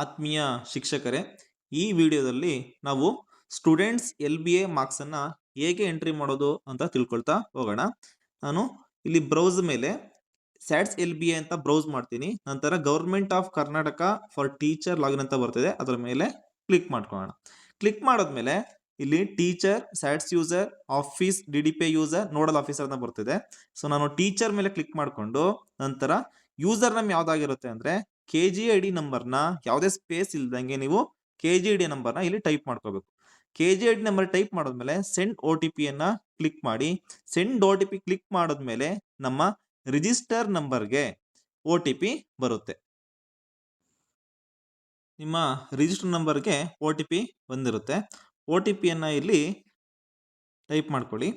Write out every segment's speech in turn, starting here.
ಆತ್ಮೀಯ ಶಿಕ್ಷಕರೇ, ಈ ವಿಡಿಯೋದಲ್ಲಿ ನಾವು ಸ್ಟೂಡೆಂಟ್ಸ್ LBA ಮಾರ್ಕ್ಸ್ ಅನ್ನ ಹೇಗೆ ಎಂಟ್ರಿ ಮಾಡೋದು ಅಂತ ತಿಳ್ಕೊಳ್ತಾ ಹೋಗೋಣ. ನಾನು ಇಲ್ಲಿ ಬ್ರೌಸ್ ಮೇಲೆ ಸ್ಯಾಟ್ಸ್ LBA ಅಂತ ಬ್ರೌಸ್ ಮಾಡ್ತೀನಿ. ನಂತರ government of Karnataka for teacher login ಅಂತ ಬರ್ತಿದೆ, ಅದರ ಮೇಲೆ ಕ್ಲಿಕ್ ಮಾಡ್ಕೊಳ್ಳೋಣ. ಕ್ಲಿಕ್ ಮಾಡಿದ್ಮೇಲೆ ಇಲ್ಲಿ teacher, SATS user, office, DDPA user, nodal officer ಅಂತ ಬರ್ತಿದೆ. ಸೊ ನಾನು ಟೀಚರ್ ಮೇಲೆ ಕ್ಲಿಕ್ ಮಾಡಿಕೊಂಡು ನಂತರ ಯೂಸರ್ ನೇಮ್ ಯಾವ್ದಾಗಿರುತ್ತೆ ಅಂದ್ರೆ KGID ನಂಬರ್ನ ಯಾವುದೇ ಸ್ಪೇಸ್ ಇಲ್ದಂಗೆ ನೀವು KGID ನಂಬರ್ನ ಇಲ್ಲಿ ಟೈಪ್ ಮಾಡ್ಕೋಬೇಕು. KGID ನಂಬರ್ ಟೈಪ್ ಮಾಡಿದ್ಮೇಲೆ ಸೆಂಡ್ OTP ಅನ್ನ ಕ್ಲಿಕ್ ಮಾಡಿ. ಸೆಂಡ್ OTP ಕ್ಲಿಕ್ ಮಾಡಿದ್ಮೇಲೆ ನಮ್ಮ ರಿಜಿಸ್ಟರ್ ನಂಬರ್ಗೆ OTP ಬರುತ್ತೆ. ನಿಮ್ಮ ರಿಜಿಸ್ಟರ್ ನಂಬರ್ಗೆ OTP ಬಂದಿರುತ್ತೆ. OTP ಅನ್ನ ಇಲ್ಲಿ ಟೈಪ್ ಮಾಡ್ಕೊಳ್ಳಿ.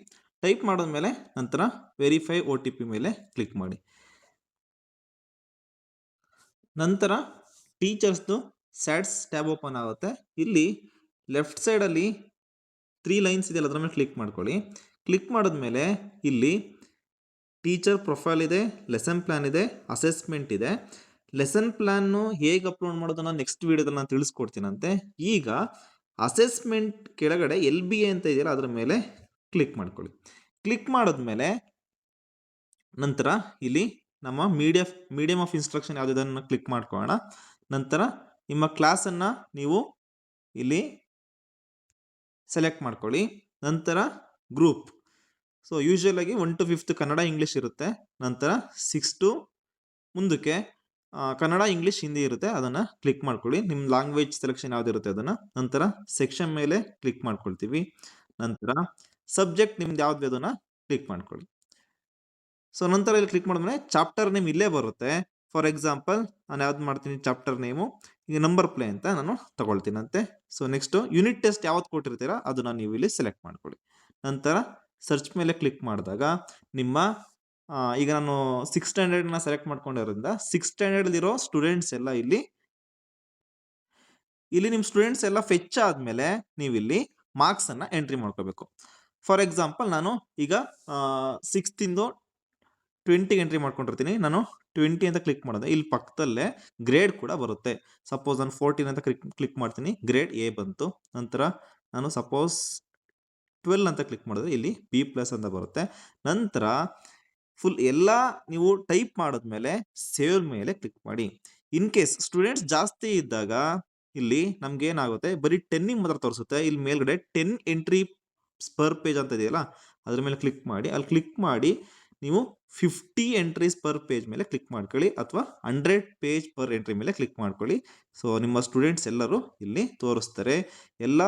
ಟೈಪ್ ಮಾಡಿದ್ಮೇಲೆ ನಂತರ ವೆರಿಫೈ OTP ಮೇಲೆ ಕ್ಲಿಕ್ ಮಾಡಿ. ನಂತರ ಟೀಚರ್ಸ್ದು ಸ್ಯಾಟ್ಸ್ ಟ್ಯಾಬ್ ಓಪನ್ ಆಗುತ್ತೆ. ಇಲ್ಲಿ ಲೆಫ್ಟ್ ಸೈಡಲ್ಲಿ 3 ಲೈನ್ಸ್ ಇದೆಯಲ್ಲ, ಅದರ ಮೇಲೆ ಕ್ಲಿಕ್ ಮಾಡ್ಕೊಳ್ಳಿ. ಕ್ಲಿಕ್ ಮಾಡಿದ್ಮೇಲೆ ಇಲ್ಲಿ ಟೀಚರ್ ಪ್ರೊಫೈಲ್ ಇದೆ, ಲೆಸನ್ ಪ್ಲಾನ್ ಇದೆ, ಅಸೆಸ್ಮೆಂಟ್ ಇದೆ. ಲೆಸನ್ ಪ್ಲಾನ್ನು ಹೇಗೆ ಅಪ್ಲೋಡ್ ಮಾಡೋದನ್ನ ನೆಕ್ಸ್ಟ್ ವಿಡಿಯೋದಲ್ಲಿ ನಾನು ತಿಳಿಸ್ಕೊಡ್ತೀನಂತೆ. ಈಗ ಅಸೆಸ್ಮೆಂಟ್ ಕೆಳಗಡೆ LBA ಅಂತ ಇದೆಯಲ್ಲ, ಅದರ ಮೇಲೆ ಕ್ಲಿಕ್ ಮಾಡ್ಕೊಳ್ಳಿ. ಕ್ಲಿಕ್ ಮಾಡಿದ್ಮೇಲೆ ನಂತರ ಇಲ್ಲಿ ನಮ್ಮ ಮೀಡಿಯಂ ಆಫ್ ಇನ್ಸ್ಟ್ರಕ್ಷನ್ ಯಾವುದನ್ನು ಕ್ಲಿಕ್ ಮಾಡ್ಕೊಳ್ಳೋಣ. ನಂತರ ನಿಮ್ಮ ಕ್ಲಾಸನ್ನು ನೀವು ಇಲ್ಲಿ ಸೆಲೆಕ್ಟ್ ಮಾಡ್ಕೊಳ್ಳಿ. ನಂತರ ಗ್ರೂಪ್, ಸೊ ಯೂಶುವಲ್ ಆಗಿ 1 to 5th ಕನ್ನಡ ಇಂಗ್ಲೀಷ್ ಇರುತ್ತೆ. ನಂತರ 6 to ಮುಂದಕ್ಕೆ ಕನ್ನಡ ಇಂಗ್ಲೀಷ್ ಹಿಂದಿ ಇರುತ್ತೆ, ಅದನ್ನು ಕ್ಲಿಕ್ ಮಾಡ್ಕೊಳ್ಳಿ. ನಿಮ್ಮ ಲ್ಯಾಂಗ್ವೇಜ್ ಸೆಲೆಕ್ಷನ್ ಯಾವುದಿರುತ್ತೆ ಅದನ್ನು. ನಂತರ ಸೆಕ್ಷನ್ ಮೇಲೆ ಕ್ಲಿಕ್ ಮಾಡ್ಕೊಳ್ತೀವಿ. ನಂತರ ಸಬ್ಜೆಕ್ಟ್ ನಿಮ್ದು ಯಾವ್ದು ಅದನ್ನು ಕ್ಲಿಕ್ ಮಾಡ್ಕೊಳ್ಳಿ. ಸೊ ನಂತರ ಇಲ್ಲಿ ಕ್ಲಿಕ್ ಮಾಡಿದ್ಮೇಲೆ ಚಾಪ್ಟರ್ ನೇಮ್ ಇಲ್ಲೇ ಬರುತ್ತೆ. ಫಾರ್ ಎಕ್ಸಾಂಪಲ್ ನಾನು ಯಾವ್ದು ಮಾಡ್ತೀನಿ, ಚಾಪ್ಟರ್ ನೇಮು ಈಗ ನಂಬರ್ ಪ್ಲೇ ಅಂತ ನಾನು ತಗೊಳ್ತೀನಂತೆ. ಸೊ ನೆಕ್ಸ್ಟ್ ಯೂನಿಟ್ ಟೆಸ್ಟ್ ಯಾವ್ದು ಕೊಟ್ಟಿರ್ತೀರಾ ಅದನ್ನ ನೀವು ಇಲ್ಲಿ ಸೆಲೆಕ್ಟ್ ಮಾಡ್ಕೊಳ್ಳಿ. ನಂತರ ಸರ್ಚ್ ಮೇಲೆ ಕ್ಲಿಕ್ ಮಾಡಿದಾಗ ನಿಮ್ಮ ಈಗ ನಾನು 6th ಸ್ಟ್ಯಾಂಡರ್ಡ್ನ ಸೆಲೆಕ್ಟ್ ಮಾಡ್ಕೊಂಡಿರೋದ್ರಿಂದ 6th ಸ್ಟ್ಯಾಂಡರ್ಡ್ ಇರೋ ಸ್ಟೂಡೆಂಟ್ಸ್ ಎಲ್ಲ ಇಲ್ಲಿ ನಿಮ್ಮ ಸ್ಟೂಡೆಂಟ್ಸ್ ಎಲ್ಲ ಫೆಚ್ ಆದ್ಮೇಲೆ ನೀವು ಇಲ್ಲಿ ಮಾರ್ಕ್ಸ್ ಅನ್ನ ಎಂಟ್ರಿ ಮಾಡ್ಕೋಬೇಕು. ಫಾರ್ ಎಕ್ಸಾಂಪಲ್ ನಾನು ಈಗ 6th ಇಂದು 20 ಎಂಟ್ರಿ ಮಾಡ್ಕೊಂಡಿರ್ತೀನಿ. ನಾನು 20 ಅಂತ ಕ್ಲಿಕ್ ಮಾಡಿದೆ, ಇಲ್ಲಿ ಪಕ್ಕದಲ್ಲೇ ಗ್ರೇಡ್ ಕೂಡ ಬರುತ್ತೆ. ಸಪೋಸ್ ನಾನು 14 ಅಂತ ಕ್ಲಿಕ್ ಮಾಡ್ತೀನಿ, ಗ್ರೇಡ್ A ಬಂತು. ನಂತರ ನಾನು ಸಪೋಸ್ 12 ಅಂತ ಕ್ಲಿಕ್ ಮಾಡಿದ್ರೆ ಇಲ್ಲಿ B+ ಅಂತ ಬರುತ್ತೆ. ನಂತರ ಫುಲ್ ಎಲ್ಲ ನೀವು ಟೈಪ್ ಮಾಡಿದ್ಮೇಲೆ ಸೇವ್ ಮೇಲೆ ಕ್ಲಿಕ್ ಮಾಡಿ. ಇನ್ ಕೇಸ್ ಸ್ಟೂಡೆಂಟ್ಸ್ ಜಾಸ್ತಿ ಇದ್ದಾಗ ಇಲ್ಲಿ ನಮ್ಗೆ ಏನಾಗುತ್ತೆ, ಬರೀ 10 ಮಾತ್ರ ತೋರಿಸುತ್ತೆ. ಇಲ್ಲಿ ಮೇಲ್ಗಡೆ 10 ಎಂಟ್ರಿ ಪರ್ ಪೇಜ್ ಅಂತ ಇದೆಯಲ್ಲ, ಅದ್ರ ಮೇಲೆ ಕ್ಲಿಕ್ ಮಾಡಿ. ಅಲ್ಲಿ ಕ್ಲಿಕ್ ಮಾಡಿ ನೀವು 50 ಎಂಟ್ರೀಸ್ ಪರ್ ಪೇಜ್ ಮೇಲೆ ಕ್ಲಿಕ್ ಮಾಡ್ಕೊಳ್ಳಿ, ಅಥವಾ 100 ಪೇಜ್ ಪರ್ ಎಂಟ್ರಿ ಮೇಲೆ ಕ್ಲಿಕ್ ಮಾಡ್ಕೊಳ್ಳಿ. ಸೊ ನಿಮ್ಮ ಸ್ಟೂಡೆಂಟ್ಸ್ ಎಲ್ಲರೂ ಇಲ್ಲಿ ತೋರಿಸ್ತಾರೆ. ಎಲ್ಲ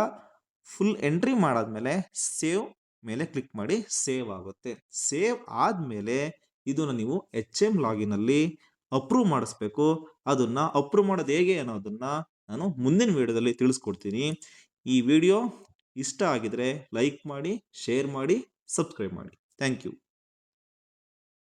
ಫುಲ್ ಎಂಟ್ರಿ ಮಾಡಾದ್ಮೇಲೆ ಸೇವ್ ಮೇಲೆ ಕ್ಲಿಕ್ ಮಾಡಿ, ಸೇವ್ ಆಗುತ್ತೆ. ಸೇವ್ ಆದ್ಮೇಲೆ ಇದನ್ನ ನೀವು HM ಲಾಗಿನ್ ಅಲ್ಲಿ ಅಪ್ರೂವ್ ಮಾಡಿಸ್ಬೇಕು. ಅದನ್ನ ಅಪ್ರೂವ್ ಮಾಡೋದು ಹೇಗೆ ಅನ್ನೋದನ್ನ ನಾನು ಮುಂದಿನ ವಿಡಿಯೋದಲ್ಲಿ ತಿಳಿಸ್ಕೊಡ್ತೀನಿ. ಈ ವಿಡಿಯೋ ಇಷ್ಟ ಆಗಿದ್ರೆ ಲೈಕ್ ಮಾಡಿ, ಶೇರ್ ಮಾಡಿ, ಸಬ್ಸ್ಕ್ರೈಬ್ ಮಾಡಿ. Thank you.